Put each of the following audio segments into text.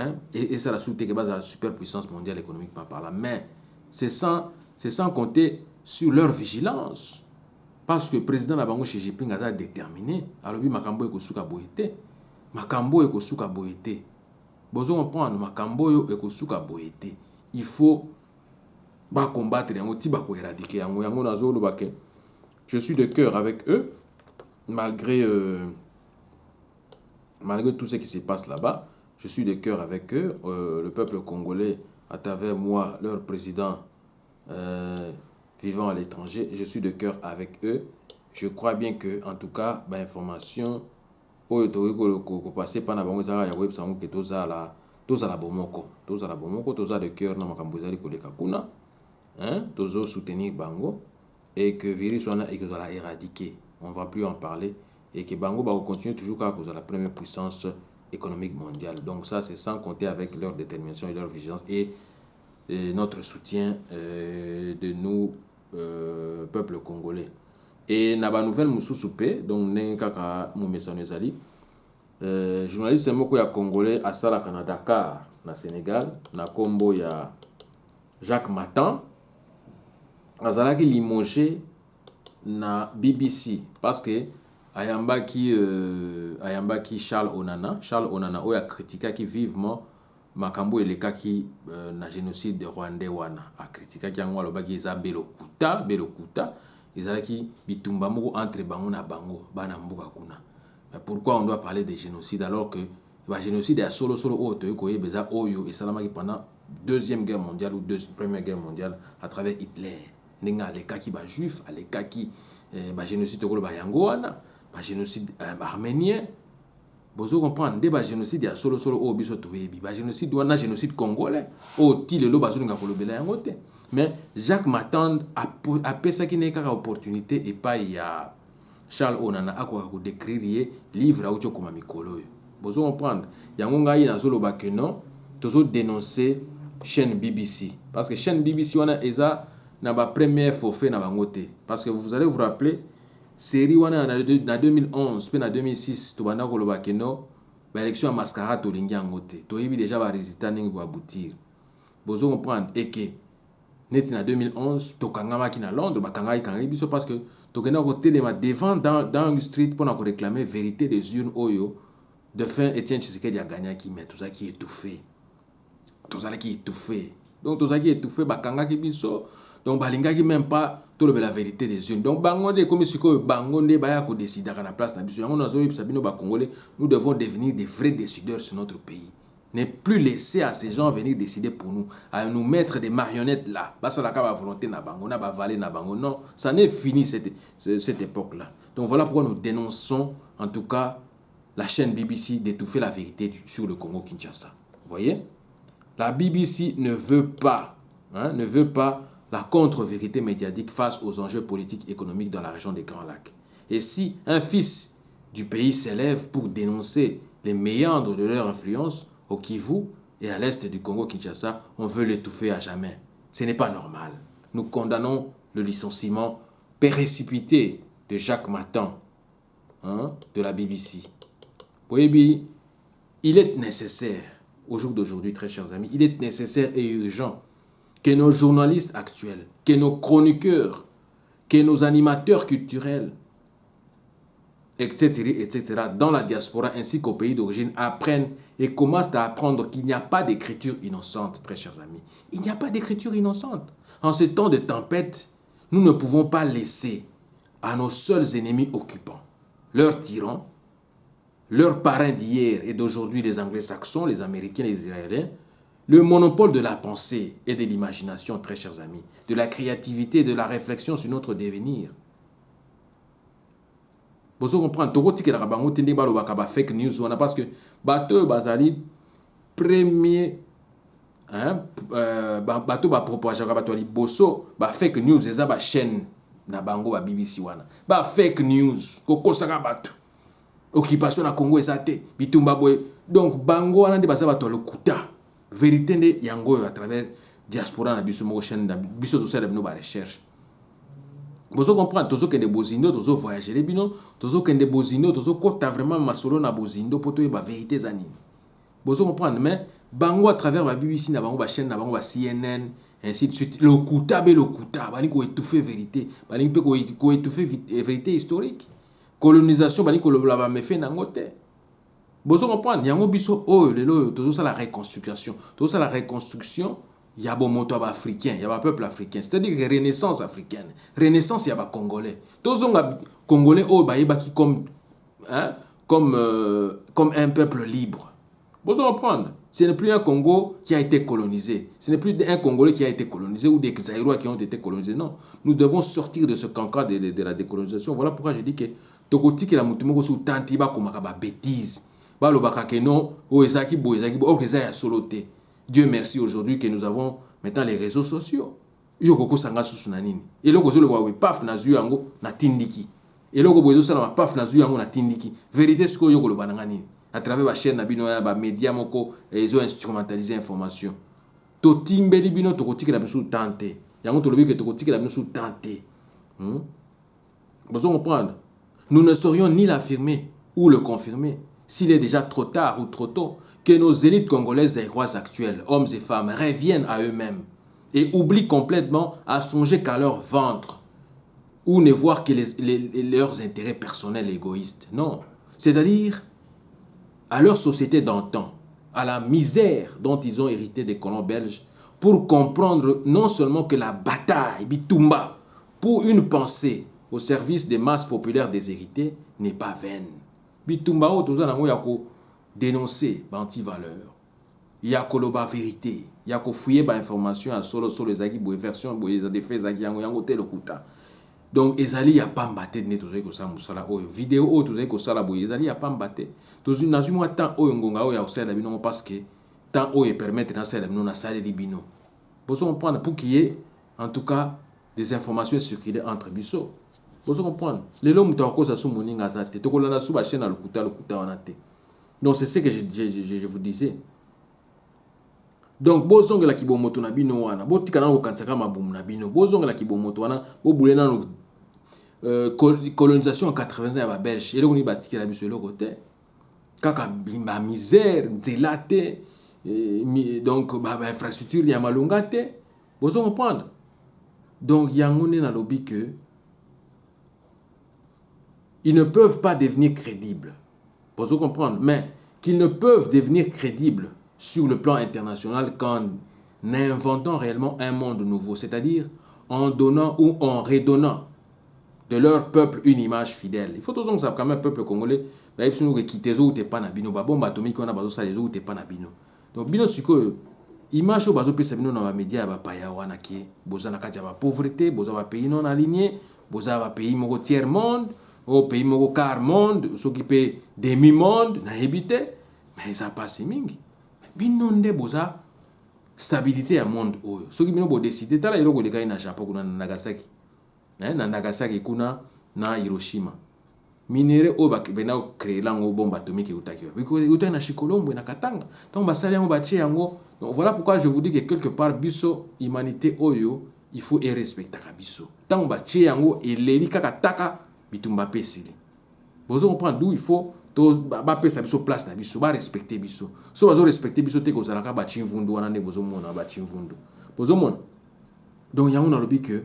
hein, et ça la soute que la superpuissance mondiale économiquement parlant. Mais c'est sans compter sur leur vigilance. Parce que le président Nabango Xi Jinping a déterminé. Alors, Makambo ekosuka boyete. Makambo ekosuka boyete. Bozo comprendre, Makambo ekosuka boyete. Il faut combattre, éradiquer. Je suis de cœur avec eux, malgré tout ce qui se passe là-bas. Je suis de cœur avec eux. Le peuple congolais, à travers moi, leur président vivant à l'étranger, je suis de cœur avec eux. Je crois bien que, en tout cas, information, passer par la web, que tous à la bomoko, tous à de cœur, na makambozali koleka kuna, hein, tous soutenir Bango, et que virus soit et que la éradiquer. On ne va plus en parler, et que Bango va continuer toujours à cause de la première puissance économique mondiale. Donc ça, c'est sans compter avec leur détermination et leur vigilance et notre soutien de nous, peuple congolais. Et naba nouvelle Moussou Soupé, donc Nenkaka Moumessanezali, journaliste moko ya congolais à Salaka na Dakar, na Sénégal, na Kombo ya Jacques Matan, azalaki limogé na BBC parce que ayambaki Charles Onana oya critiquaki vivement makambo elekaki na génocide de Rwandais wana, a critiquaki yango alobaki eza belokuta ezalaki bitumba moko entre bango na bango bana mbuka kuna. Mais pourquoi on doit parler de génocide alors que le génocide est solo oyo et salamaki pendant deuxième guerre mondiale ou première guerre mondiale à travers Hitler. Nenga alekaki ba juif, alekaki ba génocide ko ba yango wana, ba génocide arménien. Bozo comprendre des ba génocide ya solo o biso toyebi, ba génocide wana génocide congolais o ti lelo bazolinga kolobela yango te. Mais Jacques Matan a pensé qu'il n'y a pas opportunité et pas il y a Charles Onana a quoi décrire livre à autre comme Mikolo. Vous comprendre. Il y a un gars qui a dit non, toujours dénoncer chaîne BBC parce que chaîne BBC on a eza na ba première forfait na bangote parce que vous allez vous rappeler série wana na 2011 puis na 2006 to banda ko lobaki non ba élection à mascarade to lingi ngote to yebi déjà ba résultat ningi ko aboutir. Vous comprendre et que net en 2011 tokangama ki na Londres bakangaki biso parce que tokena ko telema devant dans une street pour na réclamer vérité des urnes oyo de fin Étienne Tshisekedi a gagné qui met tout ça qui est étouffé donc tout ça qui est étouffé bakangaki biso donc balingaki même pas tout le la vérité des urnes donc bangonde comme siko bangonde baya ko décider à la place na biso yango nazo yebisa bino ba congolais nous devons devenir des vrais décideurs sur notre pays. Ne plus laisser à ces gens venir décider pour nous, à nous mettre des marionnettes là. Parce que la volonté n'a pas, on n'a pas valé n'a pas. Non, ça n'est fini cette époque-là. Donc voilà pourquoi nous dénonçons, en tout cas, la chaîne BBC d'étouffer la vérité sur le Congo-Kinshasa. Vous voyez? La BBC ne veut pas la contre-vérité médiatique face aux enjeux politiques et économiques dans la région des Grands Lacs. Et si un fils du pays s'élève pour dénoncer les méandres de leur influence, au Kivu et à l'est du Congo-Kinshasa, on veut l'étouffer à jamais. Ce n'est pas normal. Nous condamnons le licenciement précipité de Jacques Matan, de la BBC. Oui, il est nécessaire, au jour d'aujourd'hui, très chers amis, il est nécessaire et urgent que nos journalistes actuels, que nos chroniqueurs, que nos animateurs culturels, etc., dans la diaspora ainsi qu'au pays d'origine apprennent et commencent à apprendre qu'il n'y a pas d'écriture innocente, très chers amis. Il n'y a pas d'écriture innocente. En ce temps de tempête, nous ne pouvons pas laisser à nos seuls ennemis occupants, leurs tyrans, leurs parrains d'hier et d'aujourd'hui, les Anglo-Saxons, les Américains, les Israéliens, le monopole de la pensée et de l'imagination, très chers amis, de la créativité et de la réflexion sur notre devenir. Vous comprenez, tout le monde fake news parce que bateau bazali premier bateau ba propager bateau li bosso ba fake news eza ba chaîne na bango ba BBC wana ba fake news koko saka bateau occupation na Congo ezate bitumba boy donc bango wana ndi baza bateau lokuta vérité nde yango à travers diaspora na biso mo chaîne na biso to sala bino ba recherche. Vous comprenez, tous ceux qui ont des bozindo, tous ceux qui voyagent les bino, tous ceux qui ont des bozindo, tous ceux qui ont vraiment masolo na bozindo pour trouver la vérité zanine. Vous comprenez, mais bango à travers la BBC, na bango ba chaîne, na bango ba CNN, ainsi de suite. Le kuta, bani ko étouffer vérité, bani ko étouffer vérité historique. Colonisation, bani ko la me fait nangote. Bozo comprendre, yango biso lelo tout ça la reconstruction. Tout ça la reconstruction, il y a bon moto africain, il y a un peuple africain, c'est-à-dire que renaissance africaine. Renaissance il y a ba congolais. Tous les congolais comme hein, comme un peuple libre. Vous comprendre? Ce n'est plus un Congo qui a été colonisé. Ce n'est plus un Congolais qui a été colonisé ou des Zaïrois qui ont été colonisés. Non. Nous devons sortir de ce cancan de la décolonisation. Voilà pourquoi je dis que Tokoti qui la mutumoko sous tantiba comme ba bêtise. Ba lo bakake non, o ezaki bo, o ezaya soloté. Dieu merci aujourd'hui que nous avons maintenant les réseaux sociaux. Yo koko sanga susu na nini. Et loko zo le wa paf na zu yango na tindiki. Et loko bozo sala paf na zu yango na tindiki. Vérité ce que yo ko lo bananga nini. À travers la chaîne, les médias, ils ont instrumentalisé l'information. To timbeli bino to kotiki la biso tante. Yango to lobi que to kotiki la biso tante. Vous comprendre? Nous ne saurions ni l'affirmer ou le confirmer s'il est déjà trop tard ou trop tôt que nos élites congolaises et rois actuelles, hommes et femmes, reviennent à eux-mêmes et oublient complètement à songer qu'à leur ventre ou ne voir que leurs intérêts personnels égoïstes. Non. C'est-à-dire à leur société d'antan, à la misère dont ils ont hérité des colons belges, pour comprendre non seulement que la bataille, Bitumba, pour une pensée au service des masses populaires déshéritées, n'est pas vaine. Bitumba, tout ça, il y a dénoncer l'anti-valeur, il y a la vérité, il y a fouiller l'information à solo les agis, version, des faits agis, il kuta. Donc, ezali ya pambate ne tozali kosala musala oyo vidéo oyo tozali kosala boye ezali ya pambate tozu nazuma temps oyo ngonga oyo ya kosala bino parce que temps oyo permettre na sala bino na sala libino boso comprendre pour qu'il y ait en tout cas des informations circuler entre biso boso comprendre lelo muto akosa su moninga zate tokolana su ba chaîne na lokuta wana te. Donc c'est ce que je vous disais. Donc bozonga la kibomoto na bino wana botikana ko kansaka mabumu na bino bozonga la kibomoto wana bobulena no colonisation en 80 ans à Belge et là on y bâtit la biso le côté kaka bimba misère nzelate donc ba infrastructure ya malonga te bozo comprendre. Donc yangone na lobby que ils ne peuvent pas devenir crédibles bozo comprendre mais qu'ils ne peuvent devenir crédibles sur le plan international qu'en inventant réellement un monde nouveau, c'est-à-dire en donnant ou en redonnant de leur peuple une image fidèle. Il faut toujours que ça quand même peuple congolais, bah il faut que quitter zo ou t'es pas na bino, bah bombe atomique on a bazo ça les zo ou t'es pas na bino. Donc bino siko image au bazo pesa bino na ba média ba paya wana ki boza na kati ya ba pauvreté, boza ba pays non aligné, boza ba pays moko tiers monde, au pays moko quart monde, s'occuper demi monde na habité, mais ça passe mingi. Binonde boza stabilité à monde oyo soki bino bo décider tala eloko dekai na Japon kuna na Nagasaki na Nagasaki kuna na Hiroshima minere o ba bena créer lango bombe atomique utaki biko utaki na Shikolombo na Katanga donc basali yango batie yango. Donc voilà pourquoi je vous dis que quelque part biso humanité oyo il faut respecter biso tant batie yango eleli kaka taka bitumba pesili bozo comprendre d'où il faut to ba pesa biso place na biso ba respecter biso so bazo respecter biso te ko zalaka ba chimvundu wana ne bozo mona ba chimvundu bozo mona. Donc yango na lobi que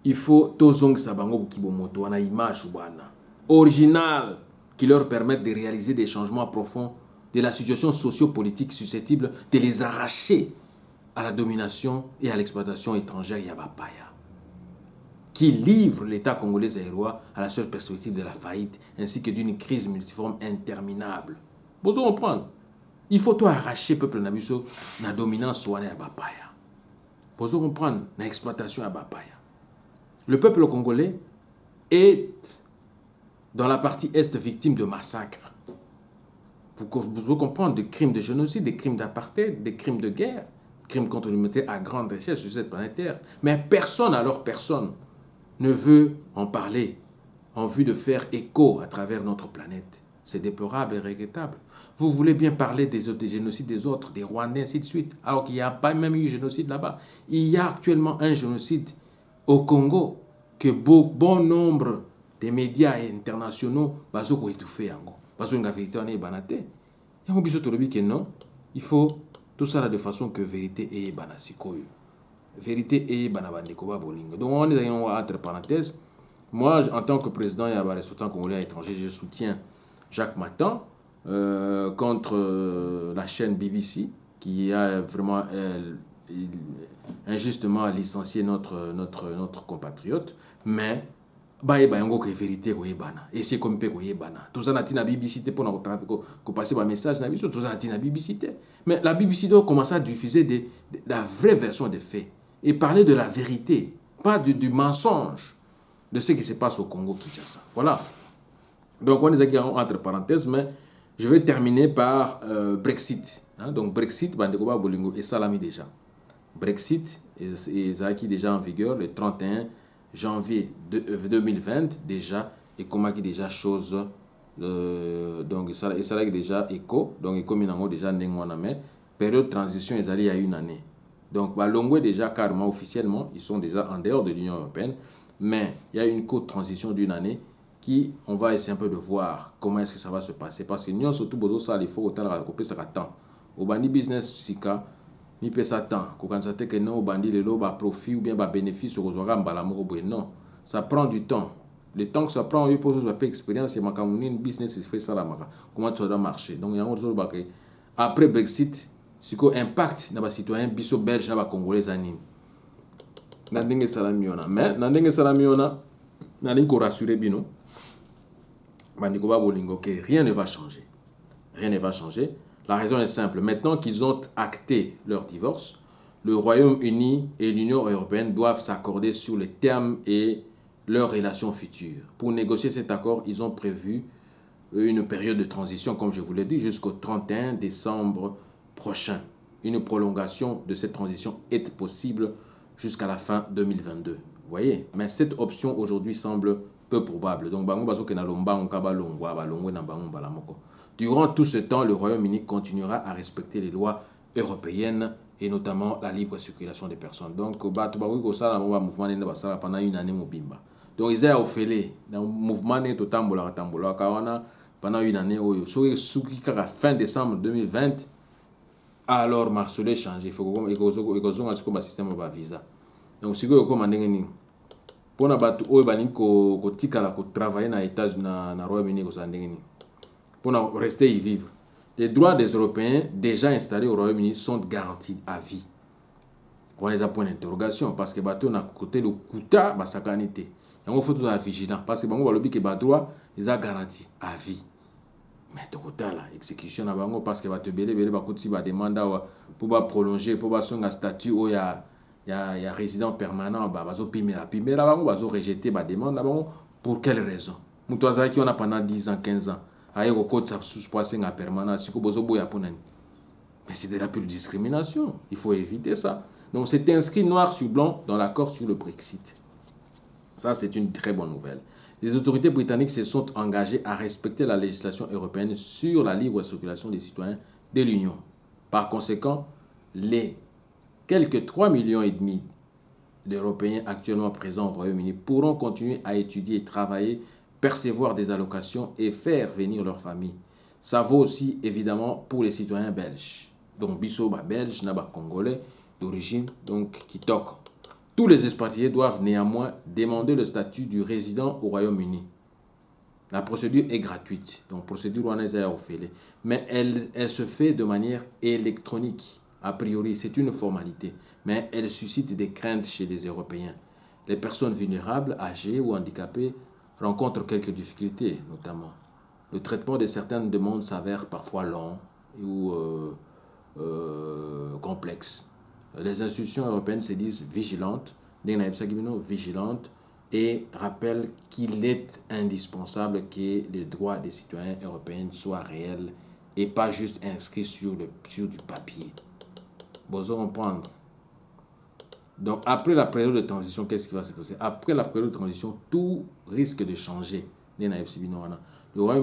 il faut to zongisa bango kibomoto wana image bwana original qui leur permettent de réaliser des changements profonds de la situation socio-politique susceptible de les arracher à la domination et à l'exploitation étrangère yabapaya qui livre l'État congolais zaïrois à la seule perspective de la faillite ainsi que d'une crise multiforme interminable. Vous comprenez? Il faut tout arracher peuple nabiso na dominance wana ya bapaya. Vous comprendre? Na exploitation ya bapaya. Le peuple congolais est dans la partie est victime de massacres. Vous comprenez des crimes de génocide, des crimes d'apartheid, des crimes de guerre, crimes contre l'humanité à grande échelle sur cette planète Terre. Mais personne, alors personne, ne veut en parler en vue de faire écho à travers notre planète. C'est déplorable et regrettable. Vous voulez bien parler des génocides des autres, des Rwandais, ainsi de suite, alors qu'il n'y a pas même eu génocide là-bas. Il y a actuellement un génocide au Congo que bon nombre des médias internationaux ont étouffé. Parce que la vérité, on est banate. Il y a un bisou que non. Il faut tout ça là de façon que vérité et banasikoyo. Vérité et banabandikoba bolingo. Donc on est entre parenthèses. Moi, en tant que président et ressortissant congolais à l'étranger, je soutiens Jacques Matan contre la chaîne BBC qui a vraiment injustement licencié notre compatriote. Mais bayeba yango que vérité koyebana et c'est comme pe koyebana tout ça na BBC te pour ko passer un message na biso tout ça na BBC te mais la BBC doit commencer à diffuser la vraie version des faits et parler de la vérité, pas du mensonge de ce qui se passe au Congo Kinshasa. Voilà. Donc on est entre parenthèses, mais je vais terminer par Brexit. Hein? Donc Brexit, Bandekoba Bolingo et Salami déjà. Brexit est déjà en vigueur le 31 janvier 2020 déjà et comment qui déjà chose donc ça déjà écho donc comme il déjà mais période de transition ils allaient à une année. Donc, Balongwe déjà carrément officiellement, ils sont déjà en dehors de l'Union européenne, mais il y a une courte transition d'une année qui, on va essayer un peu de voir comment est-ce que ça va se passer. Parce que l'Union, surtout, il faut autant la couper ça temps. Au bandi business, sika, ni peut ça temps. Quand ça que non, au bandi, le lot, profit ou bien bénéfice, non, ça prend du temps. Le temps que ça prend, il faut faire expérience, et une business, il fait ça là, comment ça doit marcher. Donc, il y a un autre après Brexit, ce qui impact dans les citoyens biso belge na ba congolais anini na ndenge salamiona mais na ndenge salamiona na linko rassurer bino bandiko ba bolingo que rien ne va changer. Rien ne va changer. La raison est simple. Maintenant qu'ils ont acté leur divorce, le Royaume-Uni et l'Union européenne doivent s'accorder sur les termes et leurs relations futures. Pour négocier cet accord, ils ont prévu une période de transition, comme je vous l'ai dit, jusqu'au 31 décembre prochain. Une prolongation de cette transition est possible jusqu'à la fin 2022. Vous voyez? Mais cette option aujourd'hui semble peu probable. Donc, durant tout ce temps, le Royaume-Uni continuera à respecter les lois européennes et notamment la libre circulation des personnes. Donc, pendant une année. Donc, ils ont fait le mouvement pendant une année. À fin décembre 2020, alors marché changer il faut que un système de visa. Donc si vous commandez ni pour na batu oyo bani ko tikala ko travailler na États-Unis na Royaume-Uni ko sandengeni pour rester y vivre. Les droits des Européens déjà installés au Royaume-Uni sont garantis à vie. On les a point d'interrogation parce que bateau na côté le kuta basakanité. Il faut tout être vigilant parce que bango balobi que ba droit ils a garanti à vie. Mais total exécution na bango parce que va te belé ba kuti ba demande pour ba prolonger pour ba songa statut o ya résident permanent ba bazo pimela bango bazo rejeter ba demande na bango pour quelle raison muto azaki on a pendant 10 ans 15 ans aye ko kota sous poisson à permanent siko bozo boya ponani. Mais c'est de la pure discrimination, il faut éviter ça. Donc c'est inscrit noir sur blanc dans l'accord sur le Brexit. Ça c'est une très bonne nouvelle. Les autorités britanniques se sont engagées à respecter la législation européenne sur la libre circulation des citoyens de l'Union. Par conséquent, les quelques 3,5 millions d'Européens actuellement présents au Royaume-Uni pourront continuer à étudier, travailler, percevoir des allocations et faire venir leur famille. Ça vaut aussi évidemment pour les citoyens belges. Donc, Bissoba belge, Naba congolais d'origine, donc qui toquent. Tous les expatriés doivent néanmoins demander le statut du résident au Royaume-Uni. La procédure est gratuite, donc procédure on est mais elle se fait de manière électronique. A priori, c'est une formalité, mais elle suscite des craintes chez les Européens. Les personnes vulnérables, âgées ou handicapées rencontrent quelques difficultés, notamment. Le traitement de certaines demandes s'avère parfois long ou complexe. Les institutions européennes se disent vigilantes, et rappellent qu'il est indispensable que les droits des citoyens européens soient réels et pas juste inscrits sur du papier. Vous allez comprendre. Donc, après la période de transition, qu'est-ce qui va se passer? Après la période de transition, tout risque de changer. Le Royaume